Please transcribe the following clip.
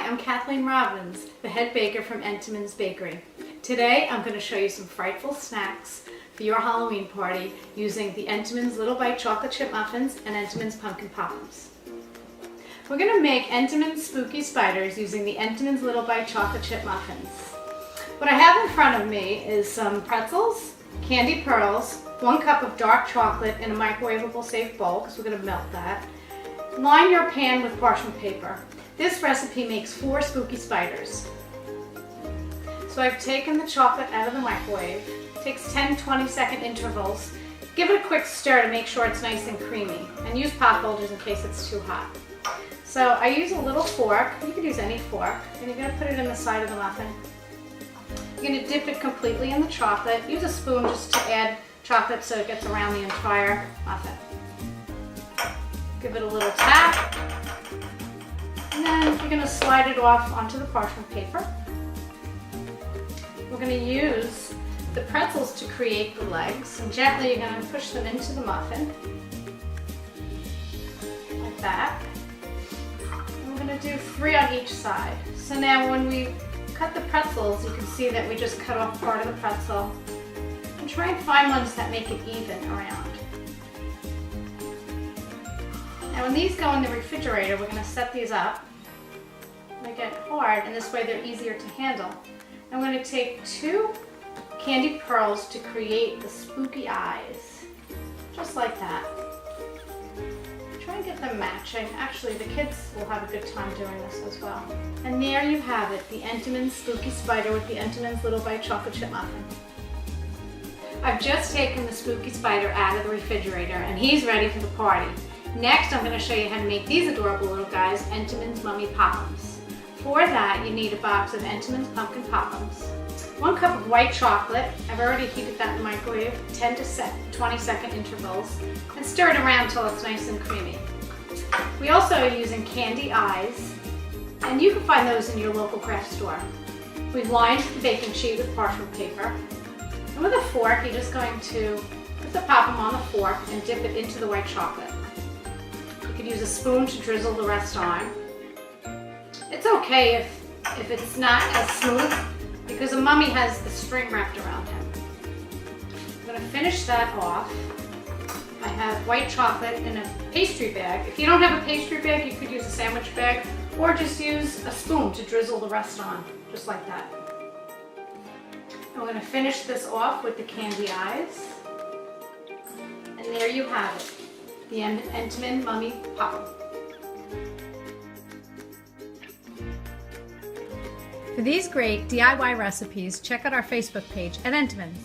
I'm Kathleen Robbins, the head baker from Entenmann's Bakery. Today I'm going to show you some frightful snacks for your Halloween party using the Entenmann's Little Bite Chocolate Chip Muffins and Entenmann's Pumpkin Poppums. We're going to make Entenmann's Spooky Spiders using the Entenmann's Little Bite Chocolate Chip Muffins. What I have in front of me is some pretzels, candy pearls, 1 cup of dark chocolate in a microwavable safe bowl because we're going to melt that. Line your pan with parchment paper. This recipe makes 4 spooky spiders. So I've taken the chocolate out of the microwave. It takes 10-20 second intervals. Give it a quick stir to make sure it's nice and creamy, and use pop holders in case it's too hot. So I use a little fork. You could use any fork, and you're going to put it in the side of the muffin. You're going to dip it completely in the chocolate. Use a spoon just to add chocolate so it gets around the entire muffin. Give it a little tap, and then you're going to slide it off onto the parchment paper. We're going to use the pretzels to create the legs, and gently you're going to push them into the muffin, like that. And we're going to do 3 on each side. So now when we cut the pretzels, you can see that we just cut off part of the pretzel, and try and find ones that make it even around. Now when these go in the refrigerator, we're going to set these up. They get hard, and this way they're easier to handle. I'm going to take 2 candy pearls to create the spooky eyes, just like that. Try and get them matching. Actually, the kids will have a good time doing this as well. And there you have it, the Entenmann's Spooky Spider with the Entenmann's Little Bite Chocolate Chip Muffin. I've just taken the spooky spider out of the refrigerator, and he's ready for the party. Next, I'm going to show you how to make these adorable little guys, Entenmann's Mummy Poppums. For that, you need a box of Entenmann's Pumpkin Poppums, 1 cup of white chocolate. I've already heated that in the microwave, 10-20 second intervals, and stir it around until it's nice and creamy. We also are using candy eyes, and you can find those in your local craft store. We've lined the baking sheet with parchment paper, and with a fork, you're just going to put the poppum on the fork and dip it into the white chocolate. You could use a spoon to drizzle the rest on. It's okay if it's not as smooth, because a mummy has the string wrapped around him. I'm going to finish that off. I have white chocolate in a pastry bag. If you don't have a pastry bag, you could use a sandwich bag, or just use a spoon to drizzle the rest on, just like that. I'm going to finish this off with the candy eyes. And there you have it, the Entenmann Mummy Poppum. For these great DIY recipes, check out our Facebook page at Entenmann's.